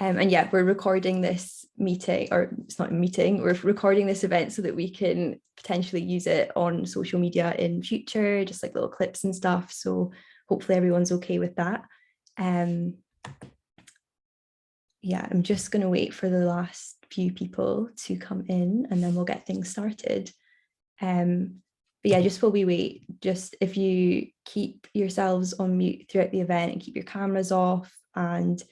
And yeah, we're recording this meeting, or it's not a meeting, we're recording this event so that we can potentially use it on social media in future, just like little clips and stuff. So hopefully everyone's okay with that. Yeah, I'm just going to wait for the last few people to come in and then we'll get things started. But yeah, just while we wait, just if you keep yourselves on mute throughout the event and keep your cameras off, and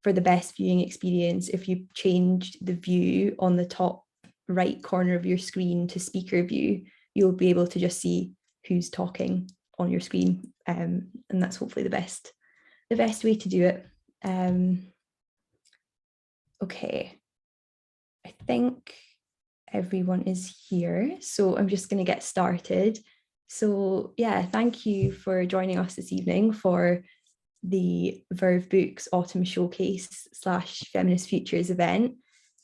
for the best viewing experience, if you change the view on the top right corner of your screen to speaker view, you'll be able to just see who's talking on your screen. And that's hopefully the best way to do it. Okay, I think everyone is here, so I'm just going to get started. So yeah, thank you for joining us this evening for the VERVE Books Autumn Showcase / Feminist Futures event.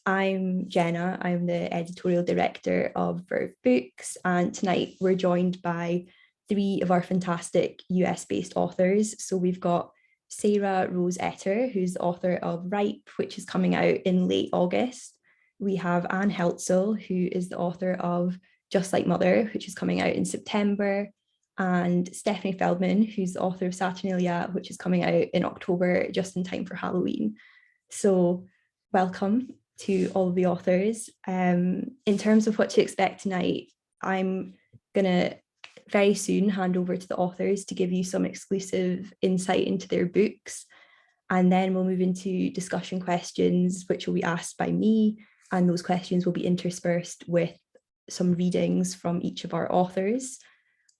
I'm Jenna, I'm the editorial director of VERVE Books, and tonight we're joined by 3 of our fantastic US-based authors. So we've got Sarah Rose Etter, who's the author of Ripe, which is coming out in late August. We have Anne Heltzel, who is the author of Just Like Mother, which is coming out in September, and Stephanie Feldman, who's the author of Saturnalia, which is coming out in October, just in time for Halloween. So welcome to all of the authors. In terms of what to expect tonight, I'm going to very soon hand over to the authors to give you some exclusive insight into their books. And then we'll move into discussion questions, which will be asked by me. And those questions will be interspersed with some readings from each of our authors.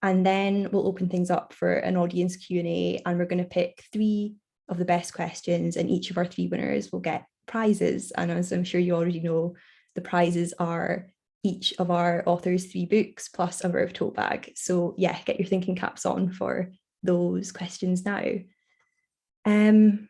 And then we'll open things up for an audience Q&A, and we're going to pick 3 of the best questions, and each of our 3 winners will get prizes. And as I'm sure you already know, the prizes are each of our authors' 3 books plus a VERVE tote bag. So yeah, get your thinking caps on for those questions now. And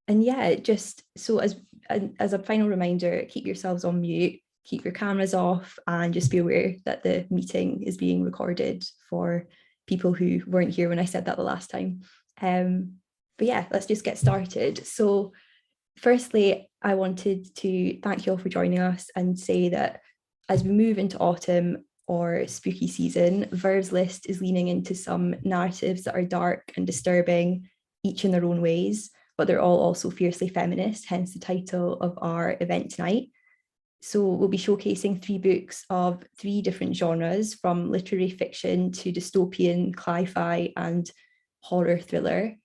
yeah, just so as a final reminder, keep yourselves on mute, keep your cameras off, and just be aware that the meeting is being recorded for people who weren't here when I said that the last time. But yeah, let's just get started. So firstly, I wanted to thank you all for joining us and say that as we move into autumn or spooky season, VERVE's list is leaning into some narratives that are dark and disturbing, each in their own ways, but they're all also fiercely feminist, hence the title of our event tonight. So we'll be showcasing 3 books of 3 different genres, from literary fiction to dystopian, cli-fi, and horror thriller.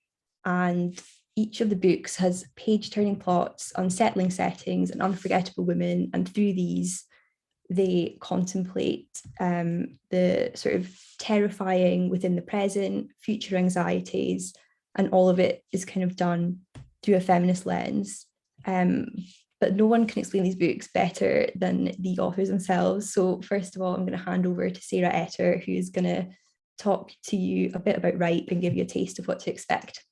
And each of the books has page-turning plots, unsettling settings, and unforgettable women. And through these, they contemplate the sort of terrifying within the present, future anxieties, and all of it is kind of done through a feminist lens. But no one can explain these books better than the authors themselves. So first of all, I'm going to hand over to Sarah Etter, who is going to talk to you a bit about Ripe and give you a taste of what to expect.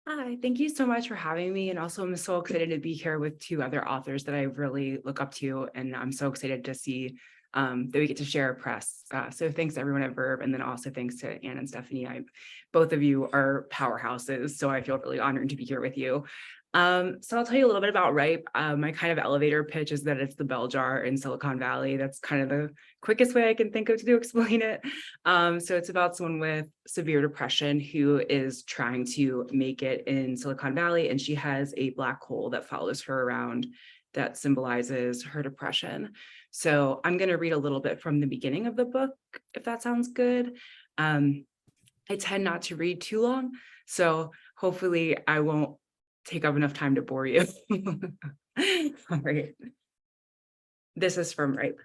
Hi, thank you so much for having me. And also I'm so excited to be here with 2 other authors that I really look up to. And I'm so excited to see that we get to share a press. So thanks everyone at VERVE. And then also thanks to Anne and Stephanie. Both of you are powerhouses. So I feel really honored to be here with you. So I'll tell you a little bit about Ripe. My kind of elevator pitch is that it's the bell jar in Silicon Valley. That's kind of the quickest way I can think of to explain it. So it's about someone with severe depression who is trying to make it in Silicon Valley, and she has a black hole that follows her around that symbolizes her depression. So I'm going to read a little bit from the beginning of the book, if that sounds good. I tend not to read too long, so hopefully I won't take up enough time to bore you. All right. This is from Ripe.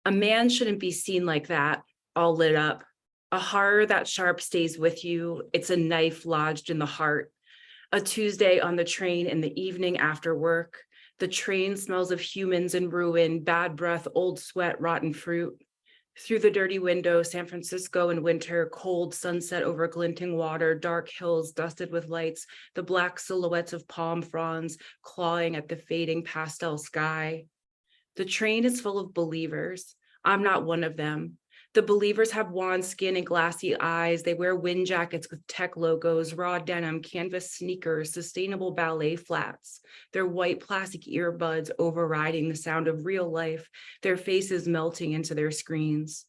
A man shouldn't be seen like that, all lit up. A horror that sharp stays with you. It's a knife lodged in the heart. A Tuesday on the train in the evening after work. The train smells of humans in ruin, bad breath, old sweat, rotten fruit. Through the dirty window, San Francisco in winter, cold sunset over glinting water, dark hills dusted with lights, the black silhouettes of palm fronds clawing at the fading pastel sky. The train is full of believers. I'm not one of them. The believers have wan skin and glassy eyes. They wear wind jackets with tech logos, raw denim, canvas sneakers, sustainable ballet flats, their white plastic earbuds overriding the sound of real life, their faces melting into their screens.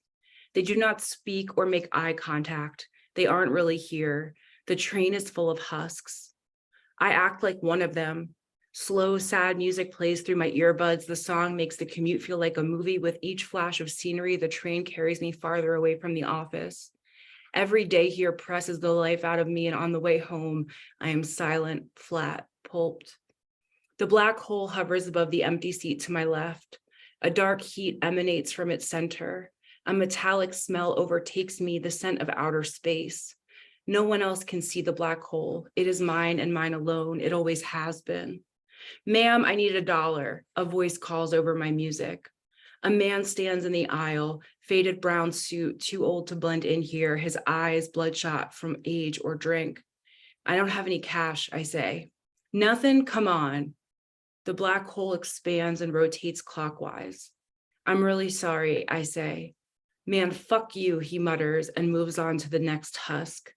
They do not speak or make eye contact. They aren't really here. The train is full of husks. I act like one of them. Slow, sad music plays through my earbuds. The song makes the commute feel like a movie. With each flash of scenery, the train carries me farther away from the office. Every day here presses the life out of me, and on the way home, I am silent, flat, pulped. The black hole hovers above the empty seat to my left. A dark heat emanates from its center. A metallic smell overtakes me, the scent of outer space. No one else can see the black hole. It is mine and mine alone. It always has been. Ma'am, I need $1. A voice calls over my music. A man stands in the aisle, faded brown suit, too old to blend in here, his eyes bloodshot from age or drink. I don't have any cash, I say. Nothing, come on. The black hole expands and rotates clockwise. I'm really sorry, I say. Man, fuck you, he mutters and moves on to the next husk.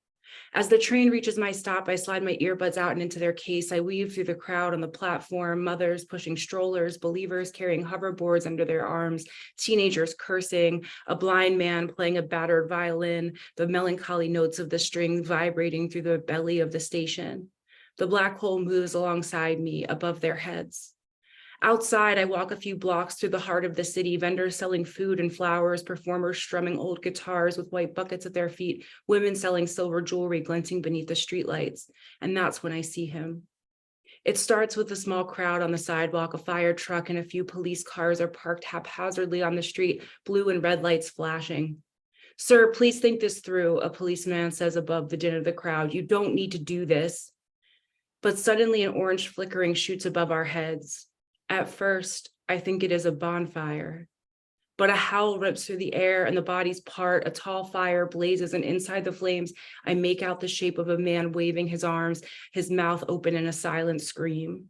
As the train reaches my stop, I slide my earbuds out and into their case. I weave through the crowd on the platform, mothers pushing strollers, believers carrying hoverboards under their arms, teenagers cursing, a blind man playing a battered violin, the melancholy notes of the string vibrating through the belly of the station. The black hole moves alongside me, above their heads. Outside, I walk a few blocks through the heart of the city, vendors selling food and flowers, performers strumming old guitars with white buckets at their feet, women selling silver jewelry glinting beneath the streetlights. And that's when I see him. It starts with a small crowd on the sidewalk. A fire truck and a few police cars are parked haphazardly on the street, blue and red lights flashing. Sir, please think this through, a policeman says above the din of the crowd. You don't need to do this. But suddenly an orange flickering shoots above our heads. At first, I think it is a bonfire, but a howl rips through the air and the bodies part. A tall fire blazes, and inside the flames, I make out the shape of a man waving his arms, his mouth open in a silent scream.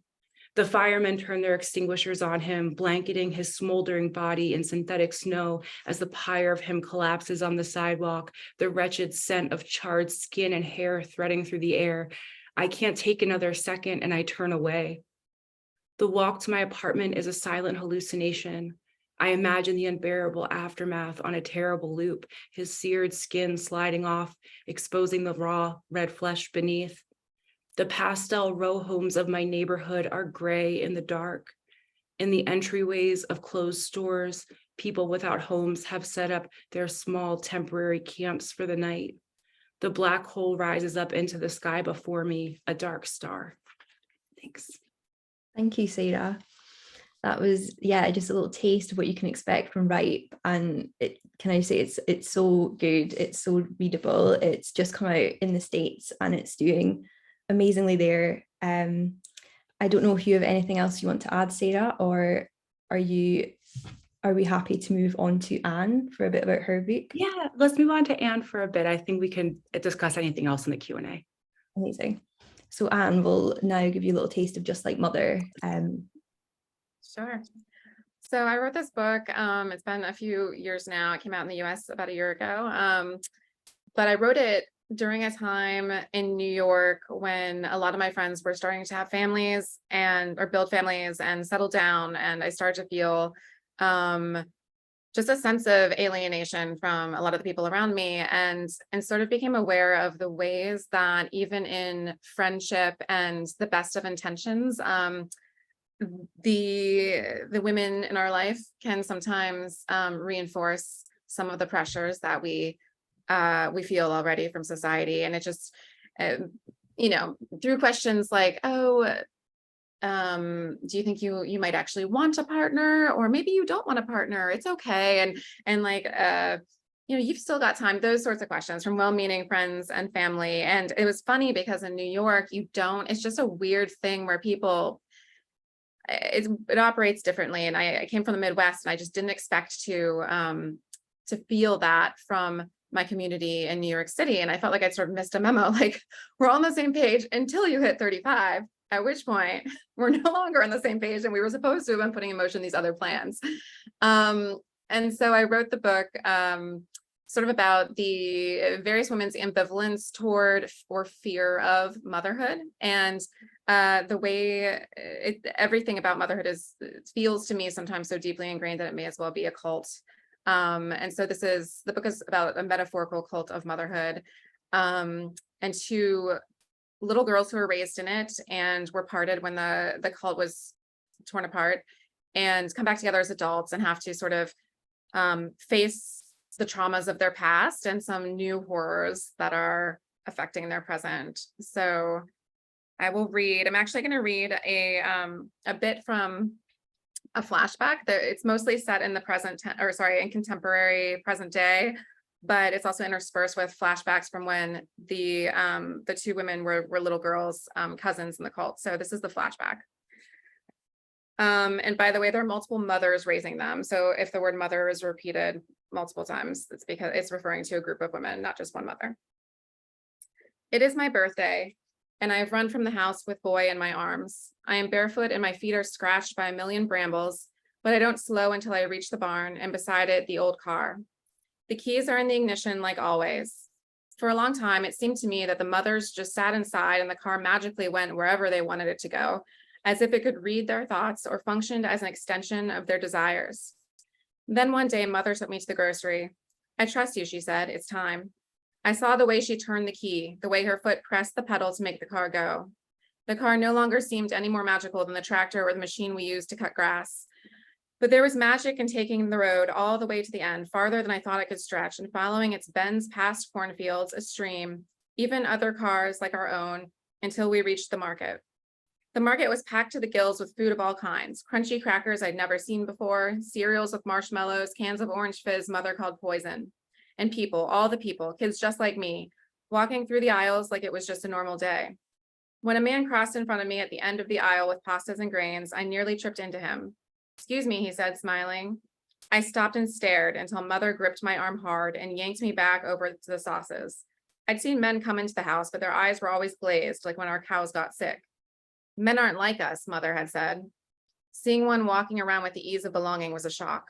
The firemen turn their extinguishers on him, blanketing his smoldering body in synthetic snow as the pyre of him collapses on the sidewalk, the wretched scent of charred skin and hair threading through the air. I can't take another second, and I turn away. The walk to my apartment is a silent hallucination. I imagine the unbearable aftermath on a terrible loop, his seared skin sliding off, exposing the raw red flesh beneath. The pastel row homes of my neighborhood are gray in the dark. In the entryways of closed stores, people without homes have set up their small temporary camps for the night. The black hole rises up into the sky before me, a dark star. Thanks. Thank you, Sarah. That was, yeah, just a little taste of what you can expect from Ripe. And can I say it's so good. It's so readable. It's just come out in the States and it's doing amazingly there. I don't know if you have anything else you want to add, Sarah, or are we happy to move on to Anne for a bit about her book? Yeah, let's move on to Anne for a bit. I think we can discuss anything else in the Q&A. Amazing. So Anne will now give you a little taste of Just Like Mother. Sure. So I wrote this book. It's been a few years now. It came out in the US about a year ago. But I wrote it during a time in New York when a lot of my friends were starting to have families or build families and settle down. And I started to feel just a sense of alienation from a lot of the people around me, and sort of became aware of the ways that even in friendship and the best of intentions, the women in our life can sometimes reinforce some of the pressures that we feel already from society. And it just, through questions like, do you think you might actually want a partner, or maybe you don't want a partner? It's okay. And like, you've still got time. Those sorts of questions from well-meaning friends and family. And it was funny because in New York, it's just a weird thing where people, it operates differently. And I came from the Midwest and I just didn't expect to feel that from my community in New York City. And I felt like I'd sort of missed a memo, like we're all on the same page until you hit 35. At which point we're no longer on the same page and we were supposed to have been putting in motion these other plans. And so I wrote the book sort of about the various women's ambivalence toward or fear of motherhood, and the way everything about motherhood feels to me sometimes so deeply ingrained that it may as well be a cult. And so the book is about a metaphorical cult of motherhood, and two little girls who were raised in it and were parted when the cult was torn apart, and come back together as adults and have to sort of face the traumas of their past and some new horrors that are affecting their present. So I'm actually going to read a bit from a flashback. It's mostly set in in contemporary present day, but it's also interspersed with flashbacks from when the two women were little girls, cousins in the cult. So this is the flashback. And by the way, there are multiple mothers raising them. So if the word mother is repeated multiple times, it's because it's referring to a group of women, not just one mother. It is my birthday, and I have run from the house with boy in my arms. I am barefoot and my feet are scratched by a million brambles, but I don't slow until I reach the barn and beside it, the old car. The keys are in the ignition like always. For a long time, it seemed to me that the mothers just sat inside and the car magically went wherever they wanted it to go, as if it could read their thoughts or functioned as an extension of their desires. Then one day, mother took me to the grocery. I trust you, she said, it's time. I saw the way she turned the key, the way her foot pressed the pedal to make the car go. The car no longer seemed any more magical than the tractor or the machine we used to cut grass. But there was magic in taking the road all the way to the end, farther than I thought it could stretch, and following its bends past cornfields, a stream, even other cars like our own, until we reached the market. The market was packed to the gills with food of all kinds, crunchy crackers I'd never seen before, cereals with marshmallows, cans of orange fizz mother called poison, and people, all the people, kids just like me, walking through the aisles like it was just a normal day. When a man crossed in front of me at the end of the aisle with pastas and grains, I nearly tripped into him. Excuse me, he said, smiling. I stopped and stared until mother gripped my arm hard and yanked me back over to the sauces. I'd seen men come into the house, but their eyes were always glazed, like when our cows got sick. Men aren't like us, mother had said. Seeing one walking around with the ease of belonging was a shock.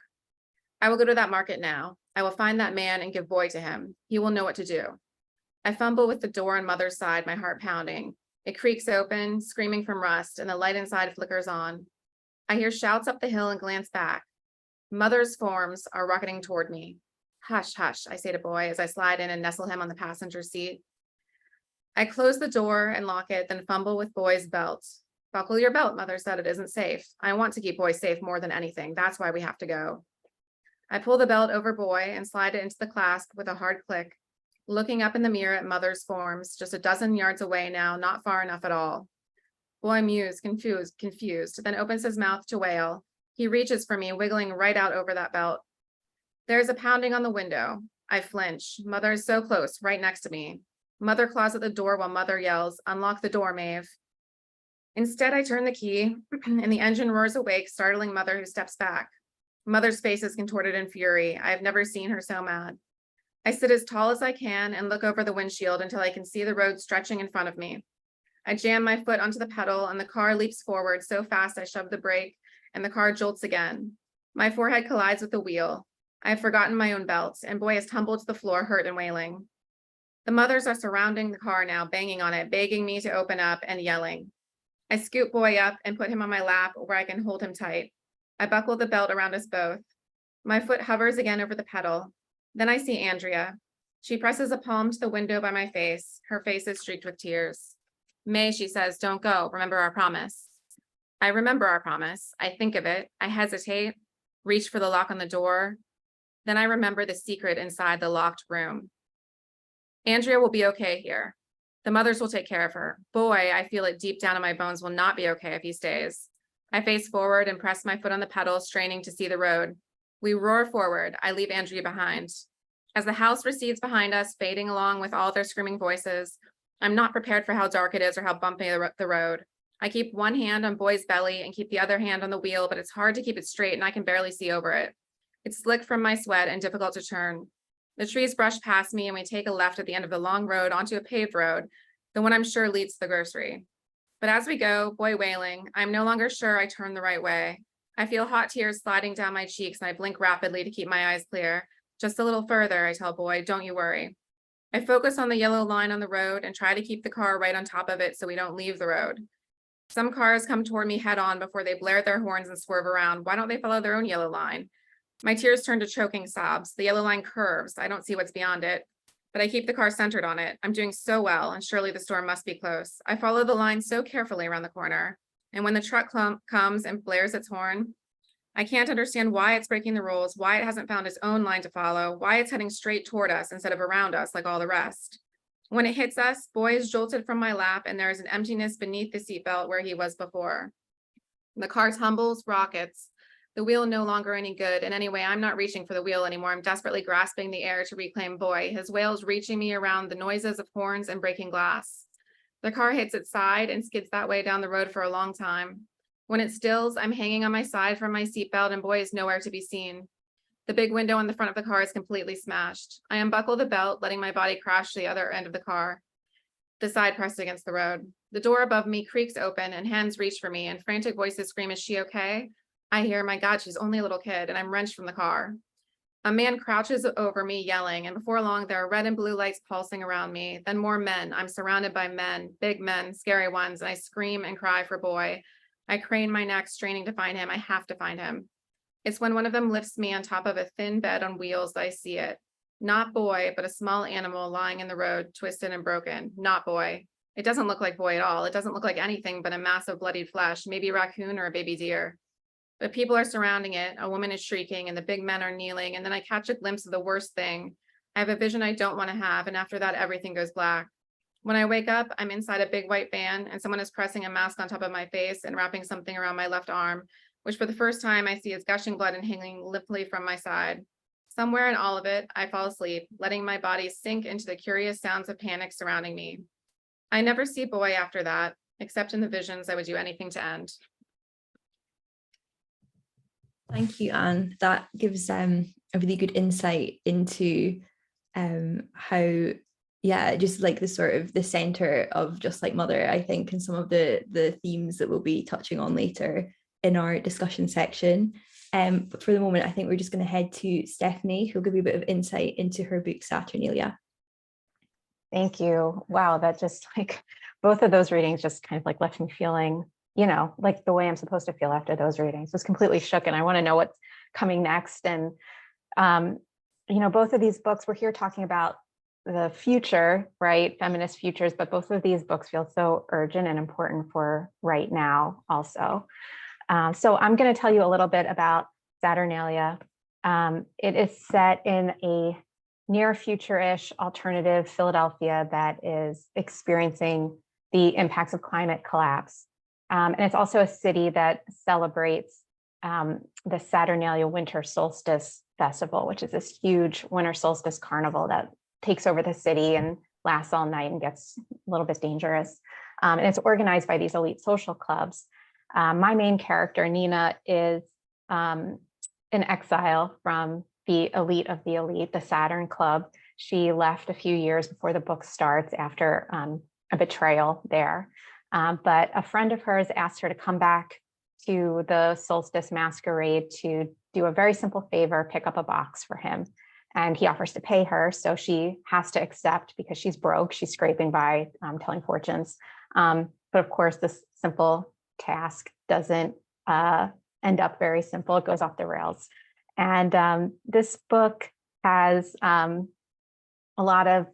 I will go to that market now. I will find that man and give boy to him. He will know what to do. I fumble with the door on mother's side, my heart pounding. It creaks open, screaming from rust, and the light inside flickers on. I hear shouts up the hill and glance back. Mother's forms are rocketing toward me. Hush, hush, I say to boy as I slide in and nestle him on the passenger seat. I close the door and lock it, then fumble with boy's belt. Buckle your belt, mother said, it isn't safe. I want to keep boy safe more than anything. That's why we have to go. I pull the belt over boy and slide it into the clasp with a hard click, looking up in the mirror at mother's forms, just a dozen yards away now, not far enough at all. Boy mews, confused, then opens his mouth to wail. He reaches for me, wiggling right out over that belt. There's a pounding on the window. I flinch. Mother is so close, right next to me. Mother claws at the door while mother yells, unlock the door, Maeve. Instead, I turn the key and the engine roars awake, startling mother who steps back. Mother's face is contorted in fury. I have never seen her so mad. I sit as tall as I can and look over the windshield until I can see the road stretching in front of me. I jam my foot onto the pedal and the car leaps forward so fast I shove the brake and the car jolts again. My forehead collides with the wheel. I have forgotten my own belt and boy has tumbled to the floor, hurt and wailing. The mothers are surrounding the car now, banging on it, begging me to open up and yelling. I scoop boy up and put him on my lap where I can hold him tight. I buckle the belt around us both. My foot hovers again over the pedal. Then I see Andrea. She presses a palm to the window by my face. Her face is streaked with tears. May, she says, don't go. Remember our promise. I remember our promise. I think of it. I hesitate, reach for the lock on the door. Then I remember the secret inside the locked room. Andrea will be okay here. The mothers will take care of her. Boy, I feel it deep down in my bones, will not be okay if he stays. I face forward and press my foot on the pedal, straining to see the road. We roar forward. I leave Andrea behind. As the house recedes behind us, fading along with all their screaming voices, I'm not prepared for how dark it is or how bumpy the road. I keep one hand on boy's belly and keep the other hand on the wheel, but it's hard to keep it straight and I can barely see over it. It's slick from my sweat and difficult to turn. The trees brush past me and we take a left at the end of the long road onto a paved road, the one I'm sure leads to the grocery. But as we go, boy wailing, I'm no longer sure I turned the right way. I feel hot tears sliding down my cheeks and I blink rapidly to keep my eyes clear. Just a little further, I tell Boy, don't you worry. I focus on the yellow line on the road and try to keep the car right on top of it so we don't leave the road. Some cars come toward me head on before they blare their horns and swerve around. Why don't they follow their own yellow line? My tears turn to choking sobs. The yellow line curves. I don't see what's beyond it, but I keep the car centered on it. I'm doing so well, and surely the storm must be close. I follow the line so carefully around the corner, and when the truck comes and blares its horn, I can't understand why it's breaking the rules, why it hasn't found its own line to follow, why it's heading straight toward us instead of around us like all the rest. When it hits us, Boy is jolted from my lap, and there is an emptiness beneath the seatbelt where he was before. The car tumbles, rockets. The wheel no longer any good, and anyway, I'm not reaching for the wheel anymore. I'm desperately grasping the air to reclaim Boy, his wails reaching me around the noises of horns and breaking glass. The car hits its side and skids that way down the road for a long time. When it stills, I'm hanging on my side from my seatbelt, and Boy is nowhere to be seen. The big window on the front of the car is completely smashed. I unbuckle the belt, letting my body crash to the other end of the car, the side pressed against the road. The door above me creaks open, and hands reach for me, and frantic voices scream, "Is she okay?" I hear, "My God, she's only a little kid," and I'm wrenched from the car. A man crouches over me, yelling, and before long, there are red and blue lights pulsing around me. Then more men. I'm surrounded by men, big men, scary ones, and I scream and cry for Boy. I crane my neck, straining to find him. I have to find him. It's when one of them lifts me on top of a thin bed on wheels that I see it. Not Boy, but a small animal lying in the road, twisted and broken. Not Boy. It doesn't look like Boy at all. It doesn't look like anything but a mass of bloodied flesh, maybe a raccoon or a baby deer. But people are surrounding it. A woman is shrieking, and the big men are kneeling. And then I catch a glimpse of the worst thing. I have a vision I don't want to have, and after that, everything goes black. When I wake up, I'm inside a big white van, and someone is pressing a mask on top of my face and wrapping something around my left arm, which for the first time I see is gushing blood and hanging limply from my side. Somewhere in all of it, I fall asleep, letting my body sink into the curious sounds of panic surrounding me. I never see Boy after that, except in the visions I would do anything to end. Thank you, Anne. That gives a really good insight into how, yeah, just like the sort of the center of Just Like Mother, I think, and some of the themes that we'll be touching on later in our discussion section. But for the moment, I think we're just going to head to Stephanie, who'll give you a bit of insight into her book, Saturnalia. Thank you. Wow, that just like both of those readings just kind of like left me feeling, like the way I'm supposed to feel after those readings. Was completely shook, and I want to know what's coming next. And both of these books, we're here talking about the future, right? Feminist futures, but both of these books feel so urgent and important for right now also. So I'm going to tell you a little bit about Saturnalia. It is set in a near future-ish alternative Philadelphia that is experiencing the impacts of climate collapse. And it's also a city that celebrates the Saturnalia Winter Solstice Festival, which is this huge winter solstice carnival that takes over the city and lasts all night and gets a little bit dangerous. And it's organized by these elite social clubs. My main character, Nina, is in exile from the elite of the elite, the Saturn Club. She left a few years before the book starts after a betrayal there. But a friend of hers asked her to come back to the solstice masquerade to do a very simple favor, pick up a box for him. And he offers to pay her, so she has to accept because she's broke. She's scraping by, telling fortunes. But of course, this simple task doesn't end up very simple. It goes off the rails. And this book has a lot of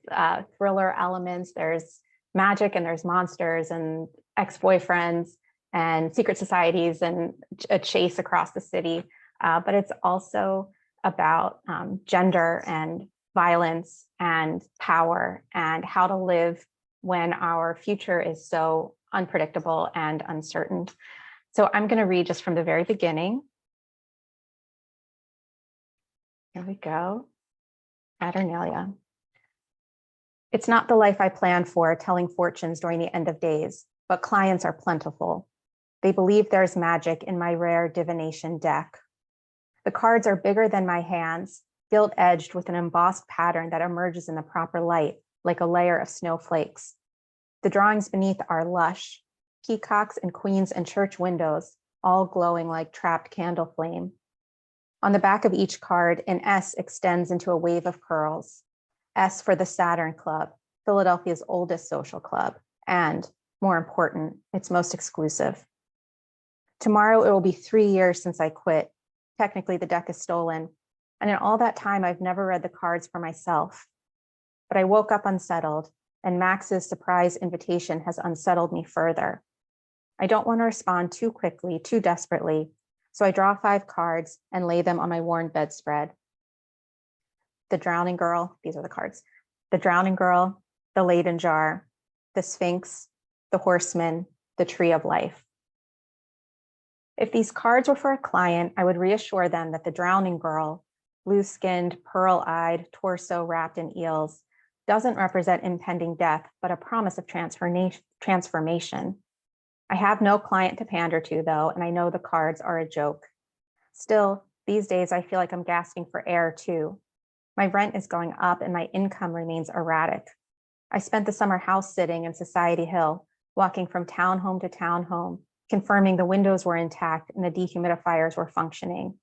thriller elements. There's magic and there's monsters and ex-boyfriends and secret societies and a chase across the city. But it's also about gender and violence and power and how to live when our future is so unpredictable and uncertain. So I'm going to read just from the very beginning. Here we go. Saturnalia. It's not the life I planned for, telling fortunes during the end of days, but clients are plentiful. They believe there's magic in my rare divination deck. The cards are bigger than my hands, gilt-edged with an embossed pattern that emerges in the proper light, like a layer of snowflakes. The drawings beneath are lush, peacocks and queens and church windows, all glowing like trapped candle flame. On the back of each card, an S extends into a wave of curls. S for the Saturn Club, Philadelphia's oldest social club, and, more important, its most exclusive. Tomorrow, it will be 3 years since I quit. Technically, the deck is stolen. And in all that time, I've never read the cards for myself. But I woke up unsettled, and Max's surprise invitation has unsettled me further. I don't want to respond too quickly, too desperately, so I draw 5 cards and lay them on my worn bedspread. The Drowning Girl, these are the cards. The Drowning Girl, the Leyden Jar, the Sphinx, the Horseman, the Tree of Life. If these cards were for a client, I would reassure them that the Drowning Girl, blue-skinned, pearl-eyed, torso wrapped in eels, doesn't represent impending death, but a promise of transformation. I have no client to pander to, though, and I know the cards are a joke. Still, these days, I feel like I'm gasping for air, too. My rent is going up and my income remains erratic. I spent the summer house sitting in Society Hill, walking from townhome to townhome, confirming the windows were intact and the dehumidifiers were functioning.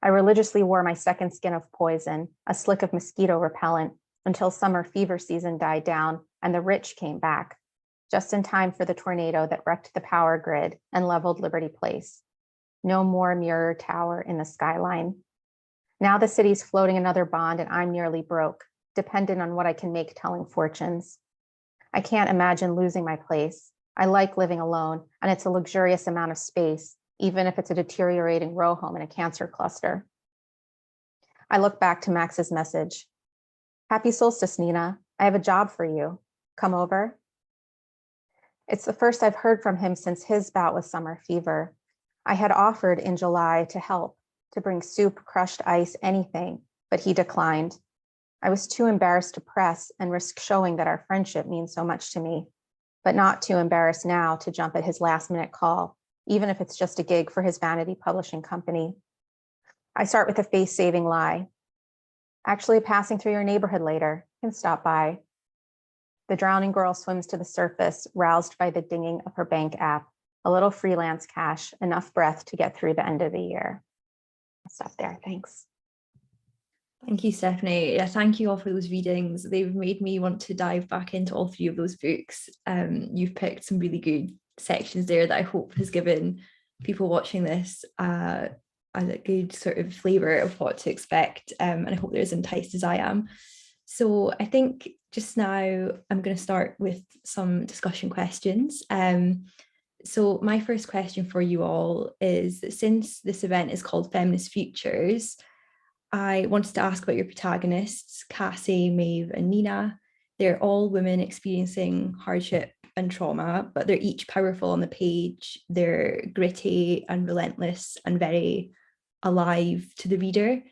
I religiously wore my second skin of poison, a slick of mosquito repellent, until summer fever season died down and the rich came back, just in time for the tornado that wrecked the power grid and leveled Liberty Place. No more mirror tower in the skyline. Now the city's floating another bond and I'm nearly broke, dependent on what I can make telling fortunes. I can't imagine losing my place. I like living alone, and it's a luxurious amount of space, even if it's a deteriorating row home in a cancer cluster. I look back to Max's message. Happy solstice, Nina. I have a job for you. Come over. It's the first I've heard from him since his bout with summer fever. I had offered in July to help, to bring soup, crushed ice, anything, but he declined. I was too embarrassed to press and risk showing that our friendship means so much to me, but not too embarrassed now to jump at his last-minute call, even if it's just a gig for his vanity publishing company. I start with a face-saving lie. Actually, passing through your neighborhood later, can stop by. The Drowning Girl swims to the surface, roused by the dinging of her bank app, a little freelance cash, enough breath to get through the end of the year. I'll stop there, thanks. Thank you, Stephanie. Yeah, thank you all for those readings. They've made me want to dive back into all 3 of those books. You've picked some really good sections there that I hope has given people watching this a good sort of flavour of what to expect. And I hope they're as enticed as I am. So I think just now I'm going to start with some discussion questions. So my first question for you all is that since this event is called Feminist Futures, I wanted to ask about your protagonists, Cassie, Maeve, and Nina. They're all women experiencing hardship and trauma, but they're each powerful on the page. They're gritty and relentless and very alive to the reader.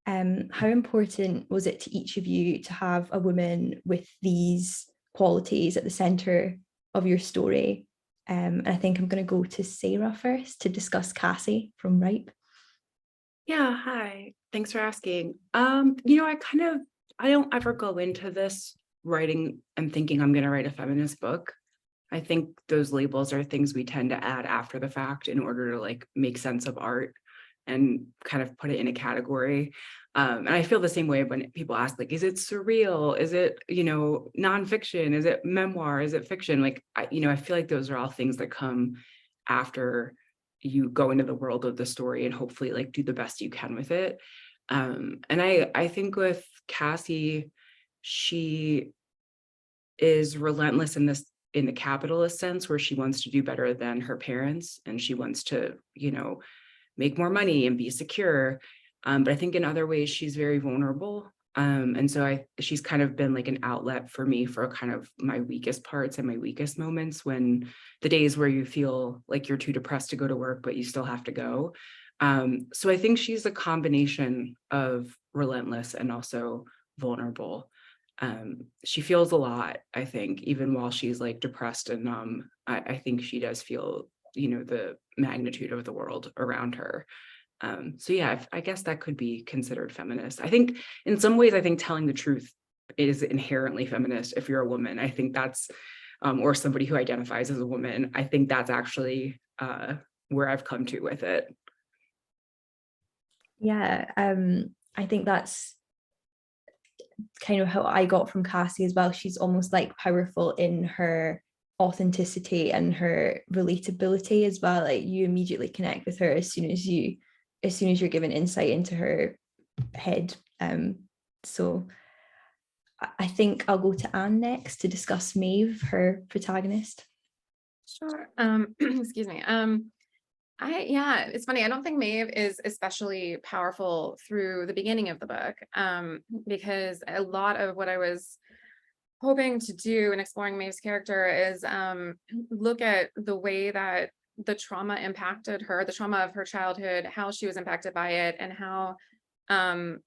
How important was it to each of you to have a woman with these qualities at the centre of your story? And I think I'm going to go to Sarah first to discuss Cassie from Ripe. Yeah, hi. Thanks for asking. I don't ever go into this writing and thinking I'm going to write a feminist book. I think those labels are things we tend to add after the fact in order to like make sense of art and kind of put it in a category. And I feel the same way when people ask, like, is it surreal? Is it, nonfiction? Is it memoir? Is it fiction? Like, I feel like those are all things that come after you go into the world of the story and hopefully like do the best you can with it. And I think with Cassie, she is relentless in the capitalist sense, where she wants to do better than her parents and she wants to, make more money and be secure. But I think in other ways she's very vulnerable. And so she's kind of been like an outlet for me for kind of my weakest parts and my weakest moments, when the days where you feel like you're too depressed to go to work, but you still have to go. So I think she's a combination of relentless and also vulnerable. She feels a lot, I think, even while she's like depressed and numb. I think she does feel, the magnitude of the world around her. So yeah, I guess that could be considered feminist. I think in some ways, I think telling the truth is inherently feminist if you're a woman. I think that's, or somebody who identifies as a woman, I think that's actually where I've come to with it. Yeah, I think that's kind of how I got from Cassie as well. She's almost like powerful in her authenticity and her relatability as well. Like you immediately connect with her as soon as you're given insight into her head. So I think I'll go to Anne next to discuss Maeve, her protagonist. Sure. Excuse me. Yeah, it's funny. I don't think Maeve is especially powerful through the beginning of the book, because a lot of what I was hoping to do in exploring Maeve's character is look at the way that the trauma impacted her, the trauma of her childhood, how she was impacted by it, and how and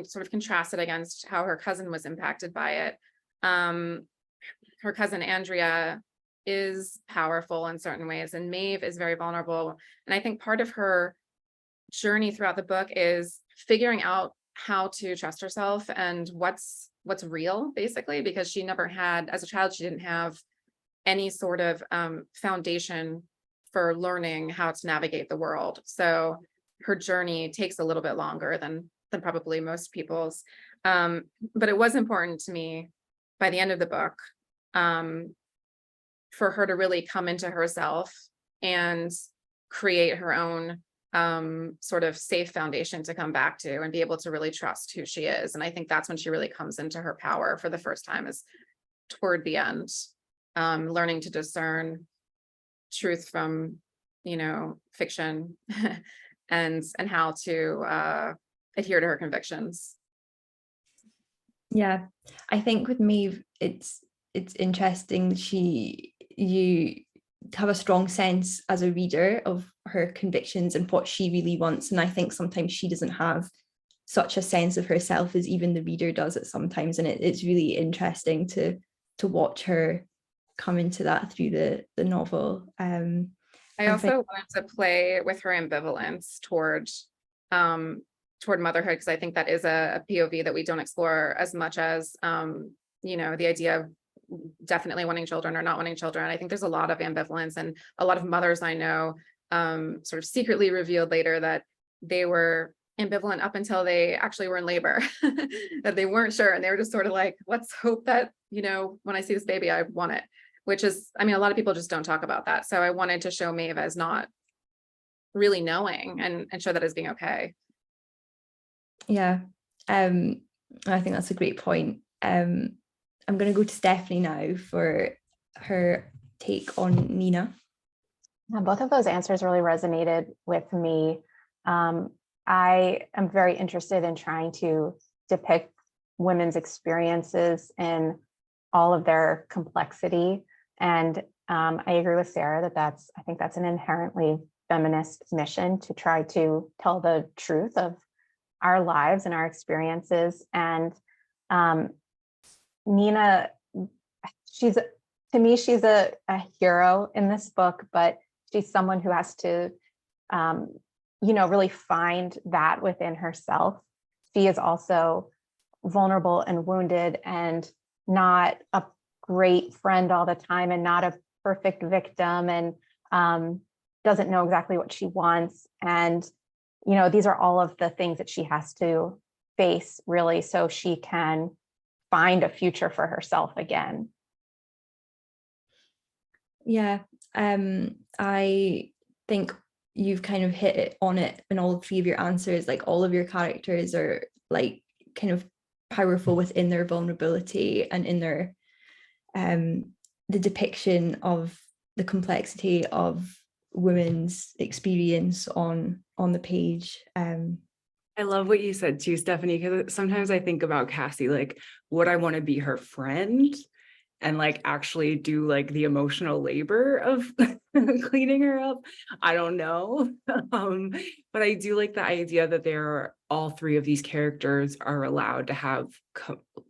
sort of contrast it against how her cousin was impacted by it. Her cousin Andrea is powerful in certain ways, and Maeve is very vulnerable. And I think part of her journey throughout the book is figuring out how to trust herself and what's real, basically, because she never had, as a child, she didn't have any sort of foundation for learning how to navigate the world. So her journey takes a little bit longer than probably most people's. But it was important to me by the end of the book for her to really come into herself and create her own sort of safe foundation to come back to and be able to really trust who she is. And I think that's when she really comes into her power for the first time, is toward the end, learning to discern truth from, fiction and how to adhere to her convictions. Yeah, I think with Maeve, it's interesting. You have a strong sense as a reader of her convictions and what she really wants, and I think sometimes she doesn't have such a sense of herself as even the reader does at sometimes, and it's really interesting to watch her come into that through the novel. I also wanted to play with her ambivalence toward motherhood, because I think that is a POV that we don't explore as much as the idea of definitely wanting children or not wanting children. I think there's a lot of ambivalence, and a lot of mothers I know sort of secretly revealed later that they were ambivalent up until they actually were in labor, that they weren't sure, and they were just sort of like, let's hope that when I see this baby, I want it. Which is, a lot of people just don't talk about that. So I wanted to show Maeve as not really knowing and show that as being okay. Yeah, I think that's a great point. I'm going to go to Stephanie now for her take on Nina. Yeah, both of those answers really resonated with me. I am very interested in trying to depict women's experiences in all of their complexity. And I agree with Sarah I think that's an inherently feminist mission, to try to tell the truth of our lives and our experiences. And Nina, she's a hero in this book, but she's someone who has to, really find that within herself. She is also vulnerable and wounded, and not a great friend all the time, and not a perfect victim, and doesn't know exactly what she wants. And, these are all of the things that she has to face, really, so she can find a future for herself again. Yeah, I think you've kind of hit it on it in all three of your answers. Like, all of your characters are like kind of powerful within their vulnerability and in their the depiction of the complexity of women's experience on the page. I love what you said too, Stephanie, because sometimes I think about Cassie, like, would I want to be her friend and like actually do like the emotional labor of cleaning her up? I don't know. But I do like the idea that all three of these characters are allowed to have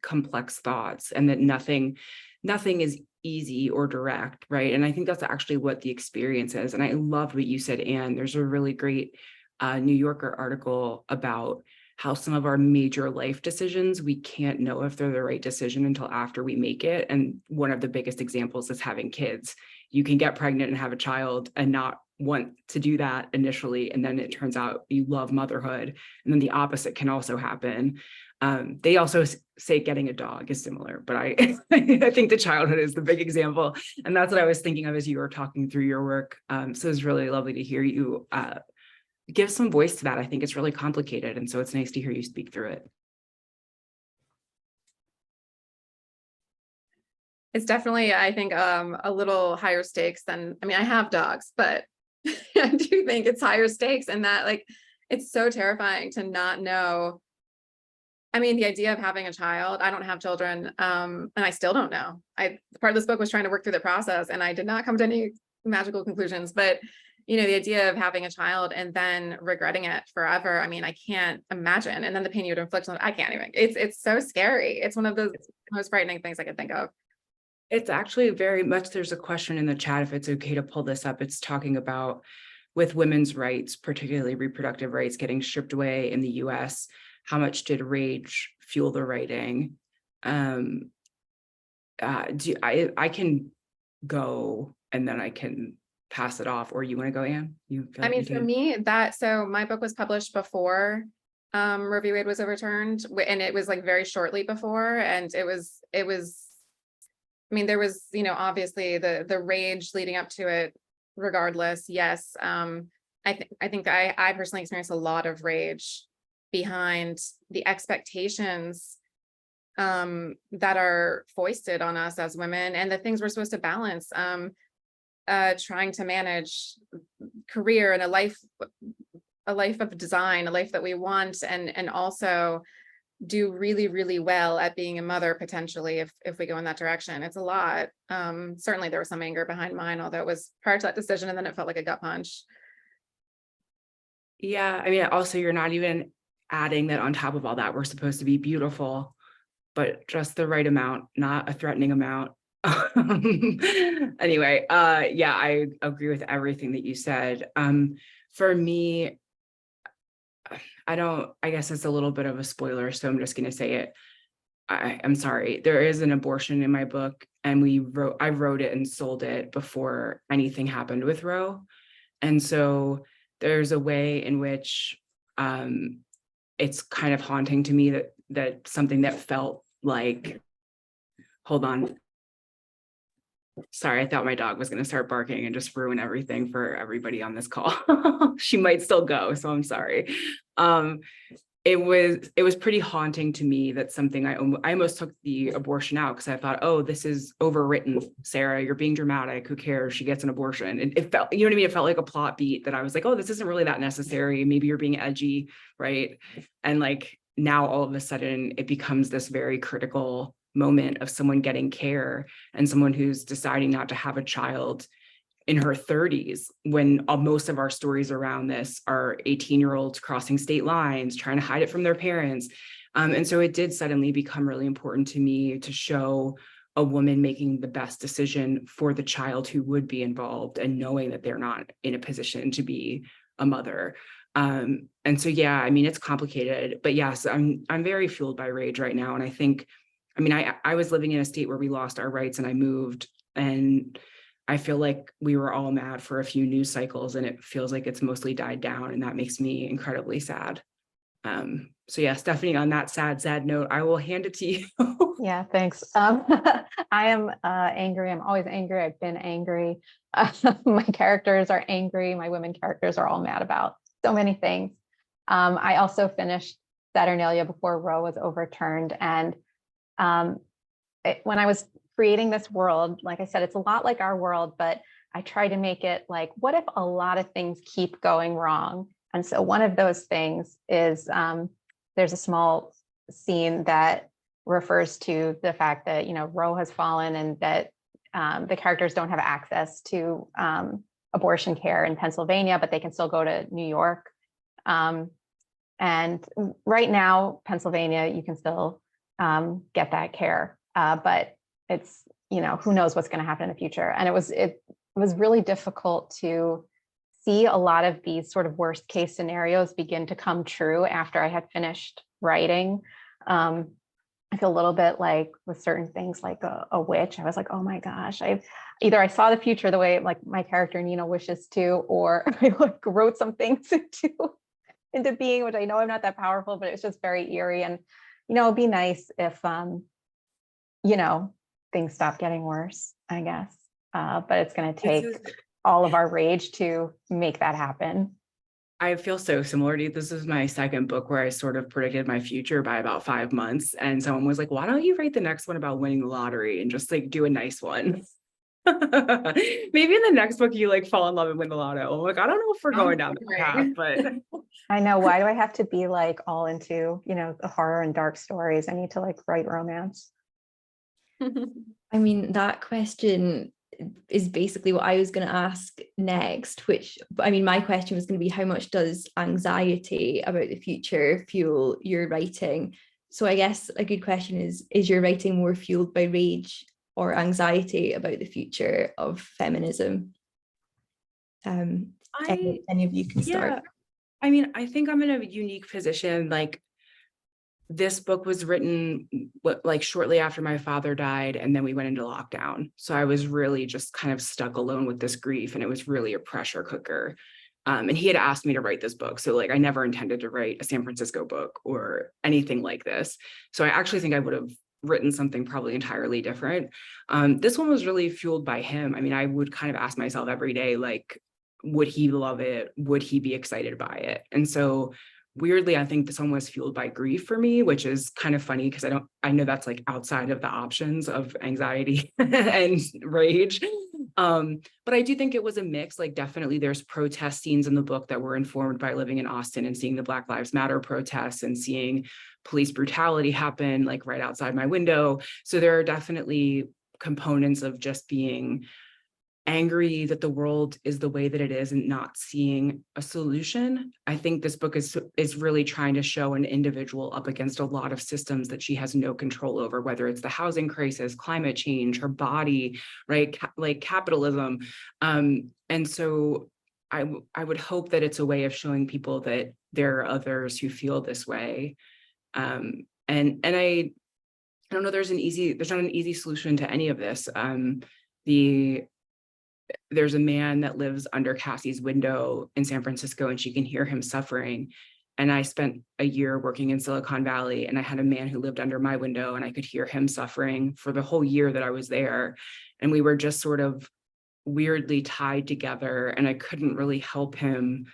complex thoughts, and that nothing is easy or direct, right? And I think that's actually what the experience is. And I loved what you said, Anne. There's a really great New Yorker article about how some of our major life decisions, we can't know if they're the right decision until after we make it. And one of the biggest examples is having kids. You can get pregnant and have a child and not want to do that initially, and then it turns out you love motherhood, and then the opposite can also happen. They also say getting a dog is similar, but I I think the childhood is the big example, and that's what I was thinking of as you were talking through your work. So it's really lovely to hear you give some voice to that. I think it's really complicated, and so it's nice to hear you speak through it. It's definitely, I think, a little higher stakes than, I mean, I have dogs, but I do think it's higher stakes, and that, like, it's so terrifying to not know. I mean, the idea of having a child, I don't have children, and I still don't know. Part of this book was trying to work through the process, and I did not come to any magical conclusions, but you know, the idea of having a child and then regretting it forever. I mean, I can't imagine. And then the pain you would inflict on, I can't even, it's so scary. It's one of the most frightening things I could think of. It's actually very much, there's a question in the chat, if it's okay to pull this up. It's talking about with women's rights, particularly reproductive rights, getting stripped away in the US, how much did rage fuel the writing? I can go and then I can pass it off, or you want to go, Anne? I mean, for me, so my book was published before Roe v. Wade was overturned, and it was like very shortly before, and it was, I mean, there was, you know, obviously the rage leading up to it, regardless. Yes. I think I personally experienced a lot of rage behind the expectations that are foisted on us as women, and the things we're supposed to balance, trying to manage career and a life of design, a life that we want, and also do really, really well at being a mother, potentially, if we go in that direction. It's a lot. Certainly there was some anger behind mine, although it was prior to that decision, and then it felt like a gut punch. Yeah, I mean, also, you're not even adding that on top of all that, we're supposed to be beautiful, but just the right amount, not a threatening amount. Anyway, yeah, I agree with everything that you said. For me, I guess it's a little bit of a spoiler, so I'm just going to say it. I'm sorry. There is an abortion in my book, and I wrote it and sold it before anything happened with Roe. And so there's a way in which it's kind of haunting to me that something that felt like, hold on. Sorry, I thought my dog was going to start barking and just ruin everything for everybody on this call. She might still go, so I'm sorry. It was pretty haunting to me that something I almost took the abortion out, because I thought, oh, this is overwritten, Sarah, you're being dramatic, who cares, she gets an abortion. And it felt, you know what I mean, it felt like a plot beat that I was like, oh, this isn't really that necessary, maybe you're being edgy, right? And like now all of a sudden it becomes this very critical moment of someone getting care, and someone who's deciding not to have a child in her 30s, when most of our stories around this are 18-year-olds crossing state lines, trying to hide it from their parents. And so it did suddenly become really important to me to show a woman making the best decision for the child who would be involved, and knowing that they're not in a position to be a mother. And so, yeah, I mean, it's complicated, but yes, I'm very fueled by rage right now. And I think, I mean, I was living in a state where we lost our rights, and I moved, and I feel like we were all mad for a few news cycles, and it feels like it's mostly died down, and that makes me incredibly sad. So yeah, Stephanie, on that sad note, I will hand it to you. Yeah, thanks. I am angry. I'm always angry. I've been angry. My characters are angry. My women characters are all mad about so many things. I also finished Saturnalia before Roe was overturned, and when I was creating this world, like I said, it's a lot like our world, but I try to make it like, what if a lot of things keep going wrong? And so one of those things is there's a small scene that refers to the fact that, you know, Roe has fallen, and that the characters don't have access to abortion care in Pennsylvania, but they can still go to New York. And right now, Pennsylvania, you can still get that care, but it's, you know, who knows what's going to happen in the future. And it was really difficult to see a lot of these sort of worst case scenarios begin to come true after I had finished writing. And I feel a little bit like with certain things, like a witch. I was like, oh my gosh, I saw the future the way like my character Nina wishes to, or I like wrote some things into being, which I know I'm not that powerful, but it's just very eerie. And, it'd be nice if, things stop getting worse, I guess. But it's going to take all of our rage to make that happen. I feel so similar to you. This is my second book where I sort of predicted my future by about 5 months. And someone was like, why don't you write the next one about winning the lottery and just like do a nice one? Maybe in the next book you like fall in love and win the lotto. I'm like, I don't know if we're going down that path, but I know. Why do I have to be like all into, the horror and dark stories? I need to like write romance. I mean, that question is basically what I was going to ask next, which, I mean, my question was going to be, how much does anxiety about the future fuel your writing? So I guess a good question is your writing more fueled by rage or anxiety about the future of feminism? Any of you can start. Yeah, I mean, I think I'm in a unique position. Like, this book was written like shortly after my father died, and then we went into lockdown. So I was really just kind of stuck alone with this grief, and it was really a pressure cooker. And he had asked me to write this book. So like, I never intended to write a San Francisco book or anything like this. So I actually think I would have written something probably entirely different. This one was really fueled by him. I mean, I would kind of ask myself every day, like, would he love it? Would he be excited by it? And so weirdly, I think this one was fueled by grief for me, which is kind of funny because I know that's like outside of the options of anxiety and rage. But I do think it was a mix. Like, definitely there's protest scenes in the book that were informed by living in Austin and seeing the Black Lives Matter protests and seeing police brutality happen like right outside my window. So there are definitely components of just being angry that the world is the way that it is and not seeing a solution. I think this book is really trying to show an individual up against a lot of systems that she has no control over, whether it's the housing crisis, climate change, her body, right? Like capitalism. And so I would hope that it's a way of showing people that there are others who feel this way. And I don't know, there's not an easy solution to any of this. There's a man that lives under Cassie's window in San Francisco, and she can hear him suffering. And I spent a year working in Silicon Valley, and I had a man who lived under my window, and I could hear him suffering for the whole year that I was there. And we were just sort of weirdly tied together, and I couldn't really help him,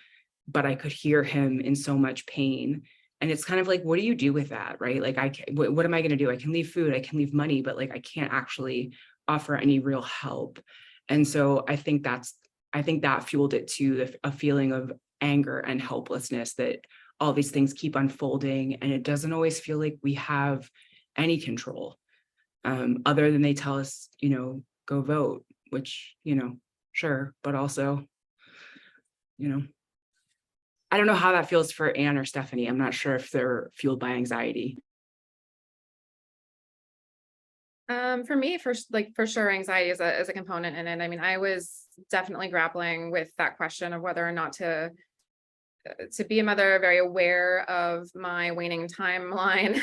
but I could hear him in so much pain. And it's kind of like, what do you do with that, right? Like, what am I going to do? I can leave food, I can leave money, but like, I can't actually offer any real help. And so I think that fueled it too, a feeling of anger and helplessness that all these things keep unfolding, and it doesn't always feel like we have any control, other than they tell us, go vote, which, sure, but also, I don't know how that feels for Anne or Stephanie. I'm not sure if they're fueled by anxiety. For me, for sure, anxiety is a component in it. I mean, I was definitely grappling with that question of whether or not to be a mother, very aware of my waning timeline.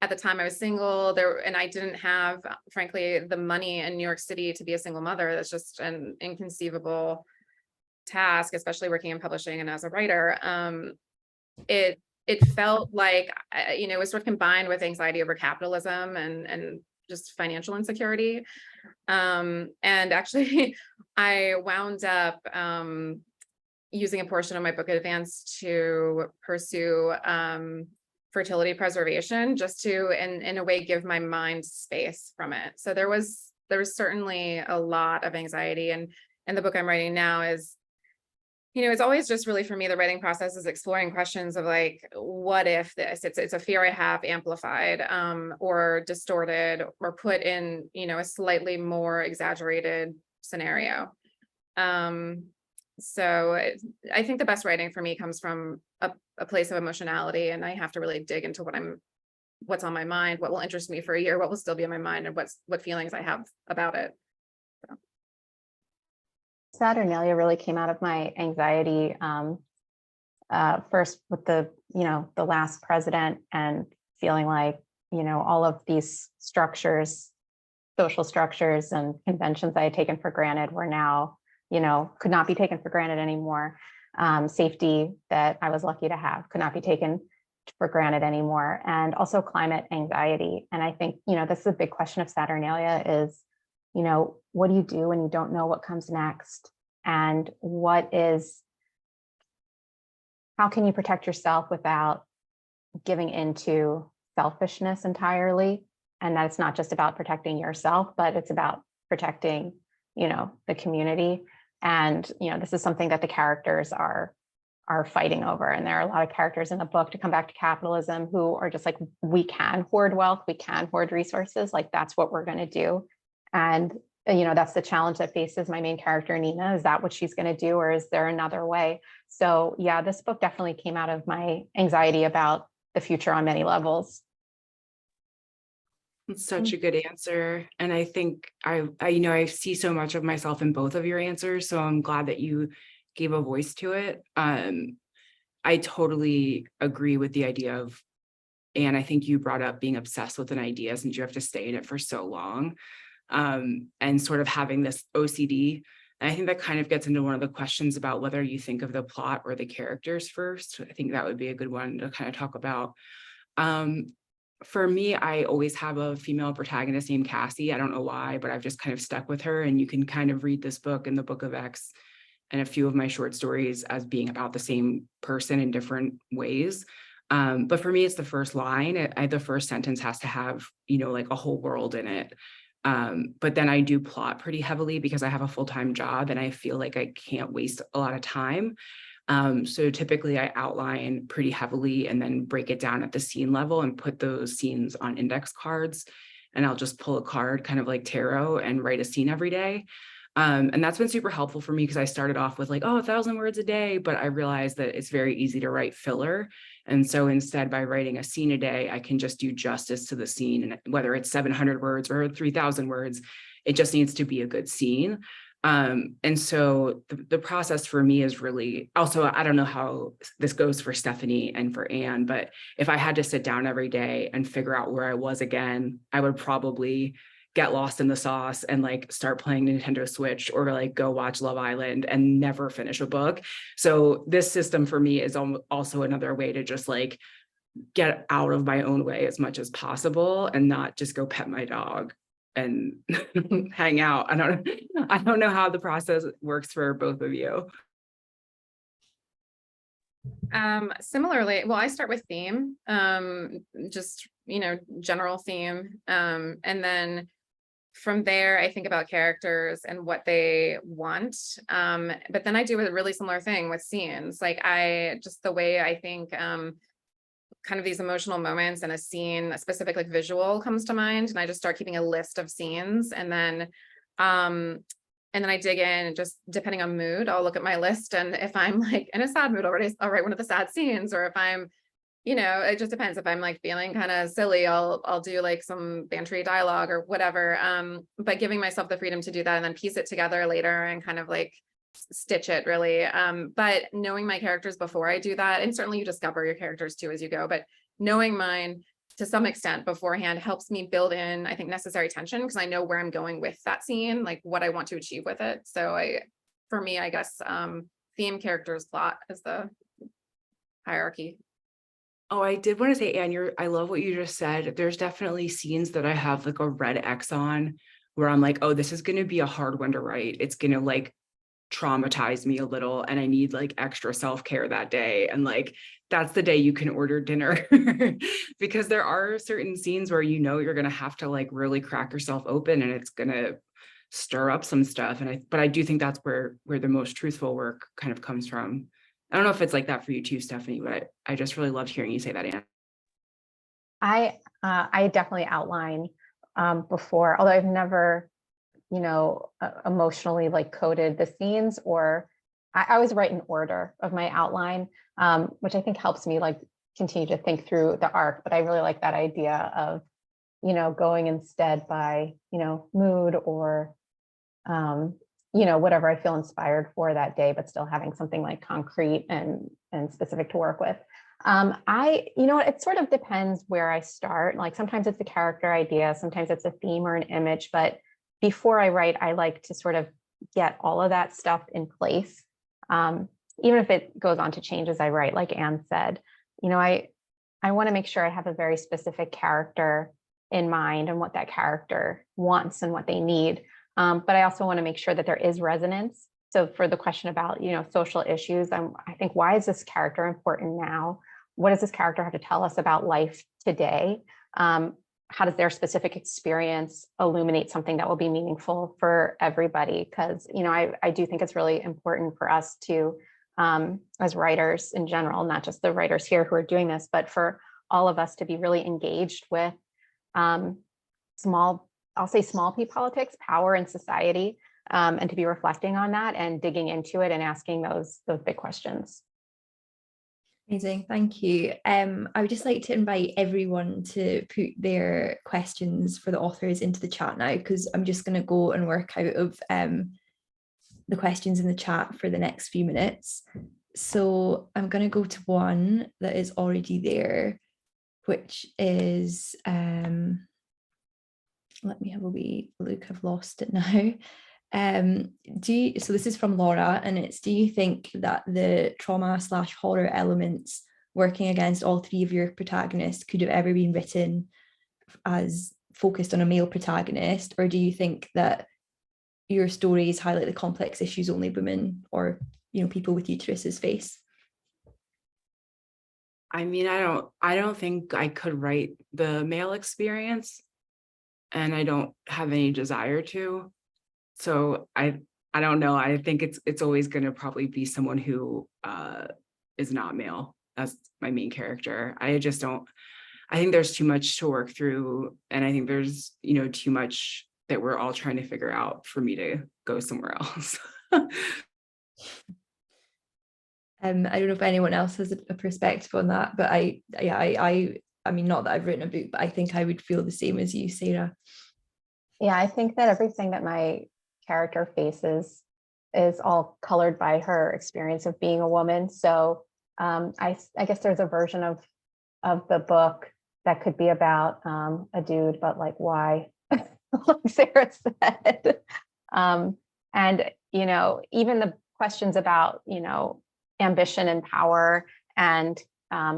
At the time I was single and I didn't have, frankly, the money in New York City to be a single mother. That's just an inconceivable task, especially working in publishing and as a writer. It felt like, it was sort of combined with anxiety over capitalism and just financial insecurity. And actually, I wound up using a portion of my book advance to pursue fertility preservation, just to, in a way, give my mind space from it. So there was certainly a lot of anxiety, and the book I'm writing now is, it's always just really, for me, the writing process is exploring questions of like, what if this? It's a fear I have amplified or distorted or put in, a slightly more exaggerated scenario. So I think the best writing for me comes from a place of emotionality, and I have to really dig into what's on my mind, what will interest me for a year, what will still be on my mind, and what feelings I have about it. So. Saturnalia really came out of my anxiety first with the last president, and feeling like all of these structures, social structures and conventions I had taken for granted were now, could not be taken for granted anymore. Safety that I was lucky to have could not be taken for granted anymore. And also climate anxiety. And I think, this is a big question of Saturnalia is, what do you do when you don't know what comes next? And how can you protect yourself without giving into selfishness entirely? And that it's not just about protecting yourself, but it's about protecting, the community. And, this is something that the characters are fighting over. And there are a lot of characters in the book, to come back to capitalism, who are just like, we can hoard wealth, we can hoard resources, like that's what we're going to do. And, that's the challenge that faces my main character, Nina. Is that what she's going to do, or is there another way? So yeah, this book definitely came out of my anxiety about the future on many levels. It's such a good answer. And I think I see so much of myself in both of your answers. So I'm glad that you gave a voice to it. I totally agree with the idea of, and I think you brought up being obsessed with an idea since you have to stay in it for so long, and sort of having this OCD. And I think that kind of gets into one of the questions about whether you think of the plot or the characters first. I think that would be a good one to kind of talk about. For me, I always have a female protagonist named Cassie. I don't know why, but I've just kind of stuck with her. And you can kind of read this book and the Book of X and a few of my short stories as being about the same person in different ways. But for me, it's the first line. The first sentence has to have, like a whole world in it. But then I do plot pretty heavily because I have a full-time job and I feel like I can't waste a lot of time. So typically I outline pretty heavily and then break it down at the scene level and put those scenes on index cards. And I'll just pull a card, kind of like tarot, and write a scene every day. And that's been super helpful for me because I started off with like, 1,000 words a day, but I realized that it's very easy to write filler. And so instead, by writing a scene a day, I can just do justice to the scene. And whether it's 700 words or 3,000 words, it just needs to be a good scene. And so the process for me is really also, I don't know how this goes for Stephanie and for Anne, but if I had to sit down every day and figure out where I was again, I would probably get lost in the sauce and like start playing Nintendo Switch or like go watch Love Island and never finish a book. So this system for me is also another way to just like get out of my own way as much as possible and not just go pet my dog and hang out. I don't know how the process works for both of you. Similarly, well, I start with theme, just, general theme. And then from there, I think about characters and what they want. But then I do a really similar thing with scenes. Like the way I think, kind of these emotional moments in a scene, a specific like visual comes to mind, and I just start keeping a list of scenes, and then I dig in. Just depending on mood, I'll look at my list, and if I'm like in a sad mood already, I'll write one of the sad scenes, or if I'm, it just depends. If I'm like feeling kind of silly, I'll do like some bantery dialogue or whatever. But giving myself the freedom to do that and then piece it together later and kind of like stitch it really. But knowing my characters before I do that, and certainly you discover your characters too as you go, but knowing mine to some extent beforehand helps me build in, I think, necessary tension because I know where I'm going with that scene, like what I want to achieve with it. So for me, I guess, theme, characters, plot is the hierarchy. Oh, I did want to say, Anne, I love what you just said. There's definitely scenes that I have like a red X on where I'm like, oh, this is going to be a hard one to write. It's going to like traumatize me a little and I need like extra self-care that day. And like, that's the day you can order dinner because there are certain scenes where you're going to have to like really crack yourself open and it's going to stir up some stuff. But I do think that's where the most truthful work kind of comes from. I don't know if it's like that for you too, Stephanie, but I just really loved hearing you say that, Anne. I definitely outline before, although I've never, emotionally like coded the scenes, or I always write an order of my outline, which I think helps me like continue to think through the arc. But I really like that idea of, going instead by, mood or whatever I feel inspired for that day, but still having something like concrete and specific to work with. It sort of depends where I start. Like sometimes it's a character idea, sometimes it's a theme or an image, but before I write, I like to sort of get all of that stuff in place. Even if it goes on to change as I write, like Anne said, I want to make sure I have a very specific character in mind and what that character wants and what they need. But I also want to make sure that there is resonance. So for the question about, social issues, I think, why is this character important now? What does this character have to tell us about life today? How does their specific experience illuminate something that will be meaningful for everybody? Because, I do think it's really important for us to, as writers in general, not just the writers here who are doing this, but for all of us to be really engaged with small p politics, power in society, and to be reflecting on that and digging into it and asking those big questions. Amazing, thank you. I would just like to invite everyone to put their questions for the authors into the chat now, because I'm just going to go and work out of the questions in the chat for the next few minutes. So I'm going to go to one that is already there, which is, let me have a wee look, I've lost it now. So this is from Laura, and it's, do you think that the trauma/horror elements working against all three of your protagonists could have ever been written as focused on a male protagonist, or do you think that your stories highlight the complex issues only women or people with uteruses face? I mean, I don't think I could write the male experience, and I don't have any desire to. So I don't know. I think it's always going to probably be someone who is not male as my main character. I just don't. I think there's too much to work through, and I think there's too much that we're all trying to figure out for me to go somewhere else. I don't know if anyone else has a perspective on that, but I mean, not that I've written a book, but I think I would feel the same as you, Sarah. Yeah, I think that everything that my character faces is all colored by her experience of being a woman. So I guess there's a version of the book that could be about a dude, but like why, like Sarah said. And even the questions about ambition and power and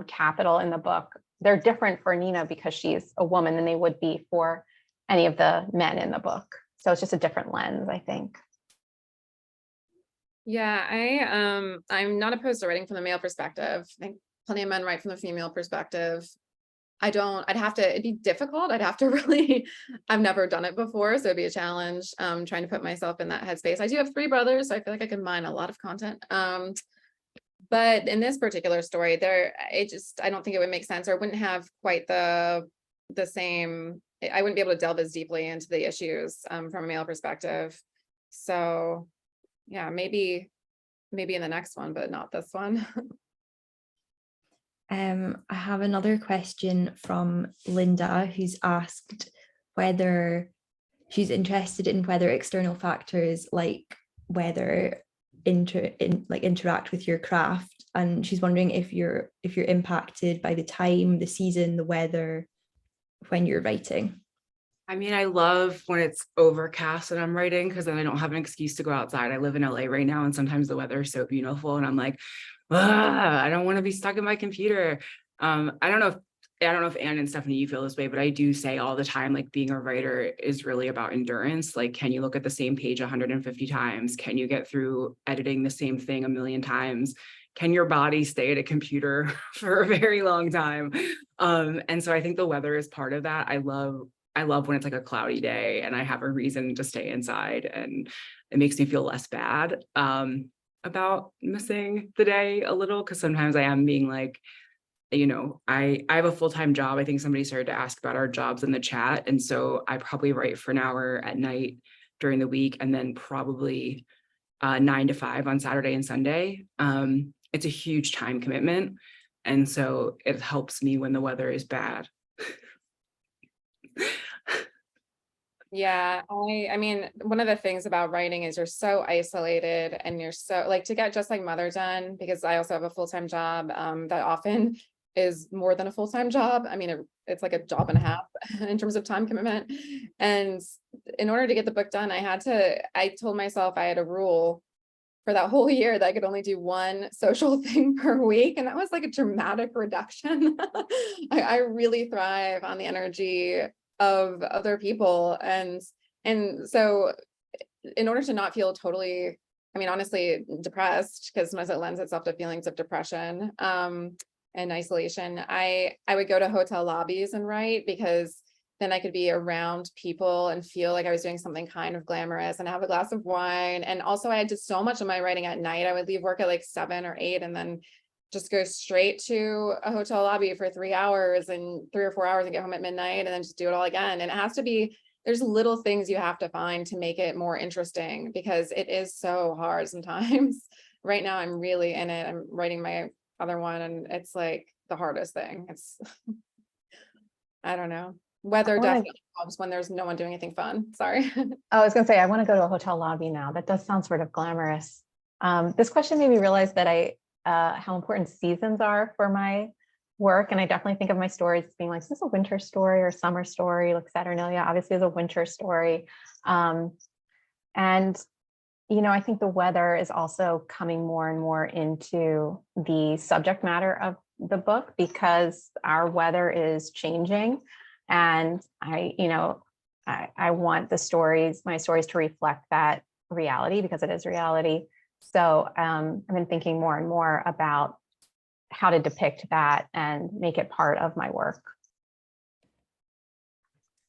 capital in the book, they're different for Nina because she's a woman than they would be for any of the men in the book. So it's just a different lens, I think. Yeah, I'm not opposed to writing from the male perspective. I think plenty of men write from the female perspective. It'd be difficult. I'd have to really, I've never done it before. So it'd be a challenge trying to put myself in that headspace. I do have 3 brothers, so I feel like I can mine a lot of content. But in this particular story, I don't think it would make sense, or wouldn't have quite the same, I wouldn't be able to delve as deeply into the issues from a male perspective. So yeah, maybe in the next one, but not this one. I have another question from Linda, who's asked whether she's interested in whether external factors like weather interact with your craft, and she's wondering if you're impacted by the time, the season, the weather when you're writing. I mean, I love when it's overcast and I'm writing, because then I don't have an excuse to go outside. I live in LA right now, and sometimes the weather is so beautiful and I'm like, I don't want to be stuck in my computer. I don't know if Anne and Stephanie, you feel this way, but I do say all the time, like, being a writer is really about endurance. Like, can you look at the same page 150 times? Can you get through editing the same thing 1,000,000 times? Can your body stay at a computer for a very long time? And so I think the weather is part of that. I love when it's like a cloudy day and I have a reason to stay inside, and it makes me feel less bad about missing the day a little, because sometimes I am being like, I have a full-time job. I think somebody started to ask about our jobs in the chat. And so I probably write for an hour at night during the week, and then probably 9 to 5 on Saturday and Sunday. It's a huge time commitment. And so it helps me when the weather is bad. Yeah, I mean, one of the things about writing is you're so isolated and you're so like to get just like Mother done, because I also have a full-time job that often is more than a full-time job. I mean, it's like a job and a half in terms of time commitment. And in order to get the book done, I told myself I had a rule for that whole year that I could only do one social thing per week. And that was like a dramatic reduction. I really thrive on the energy of other people. And so in order to not feel totally, I mean, honestly, depressed, because sometimes it lends itself to feelings of depression and isolation, I would go to hotel lobbies and write, because then I could be around people and feel like I was doing something kind of glamorous and have a glass of wine. And also I did so much of my writing at night. I would leave work at like 7 or 8 and then just go straight to a hotel lobby for 3 hours and 3 or 4 hours and get home at midnight and then just do it all again. And it has to be, there's little things you have to find to make it more interesting, because it is so hard sometimes. Right now I'm really in it. I'm writing my other one and it's like the hardest thing. It's, I don't know. Weather definitely helps when there's no one doing anything fun. Sorry. I was going to say, I want to go to a hotel lobby now. That does sound sort of glamorous. This question made me realize that how important seasons are for my work. And I definitely think of my stories as being like, is this a winter story or a summer story? Like Saturnalia obviously is a winter story. And, I think the weather is also coming more and more into the subject matter of the book, because our weather is changing. And I want my stories to reflect that reality, because it is reality. So I've been thinking more and more about how to depict that and make it part of my work.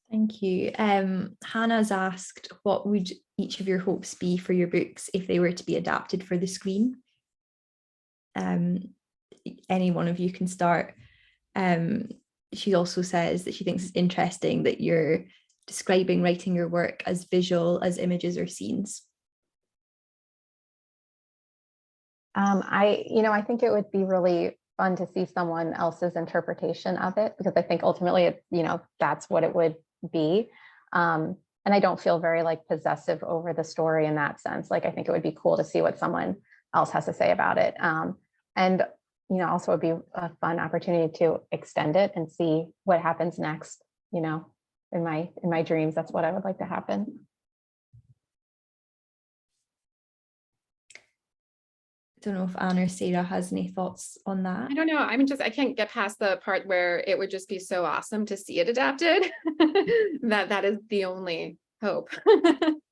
Thank you. Hannah's asked, what would each of your hopes be for your books if they were to be adapted for the screen? Any one of you can start. She also says that she thinks it's interesting that you're describing writing your work as visual as images or scenes. I think it would be really fun to see someone else's interpretation of it, because I think ultimately that's what it would be. And I don't feel very like possessive over the story in that sense. Like, I think it would be cool to see what someone else has to say about it. And also it'd be a fun opportunity to extend it and see what happens next. In my dreams, that's what I would like to happen. I don't know if Anne or Sarah has any thoughts on that. I don't know. I can't get past the part where it would just be so awesome to see it adapted. that is the only hope.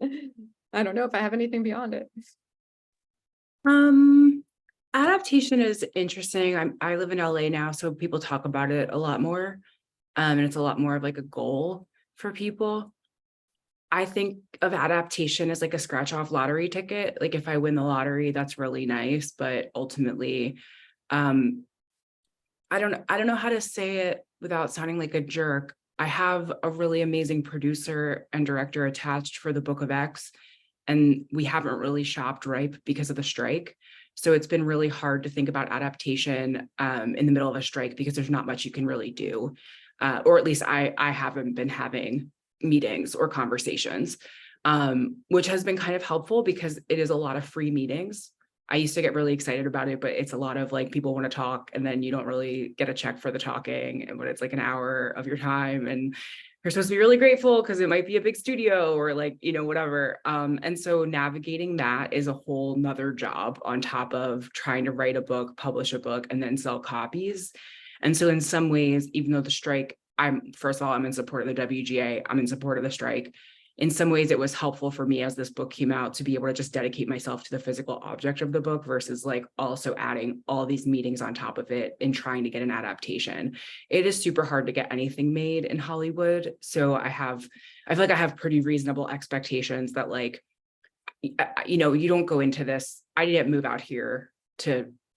I don't know if I have anything beyond it. Adaptation is interesting. I live in LA now, so people talk about it a lot more. And it's a lot more of like a goal for people. I think of adaptation as like a scratch off lottery ticket. Like, if I win the lottery, that's really nice. But ultimately, I don't know how to say it without sounding like a jerk. I have a really amazing producer and director attached for the Book of X, and we haven't really shopped ripe because of the strike. So it's been really hard to think about adaptation in the middle of a strike, because there's not much you can really do. Or at least I haven't been having meetings or conversations, which has been kind of helpful, because it is a lot of free meetings. I used to get really excited about it, but it's a lot of like, people want to talk and then you don't really get a check for the talking. And when it's like an hour of your time and you're supposed to be really grateful because it might be a big studio or like, whatever. And so navigating that is a whole nother job on top of trying to write a book, publish a book, and then sell copies. And so in some ways, even though the strike, first of all, I'm in support of the WGA, I'm in support of the strike. In some ways, it was helpful for me as this book came out to be able to just dedicate myself to the physical object of the book versus like also adding all these meetings on top of it and trying to get an adaptation. It is super hard to get anything made in Hollywood. So I feel like I have pretty reasonable expectations that like, you don't go into this. I didn't move out here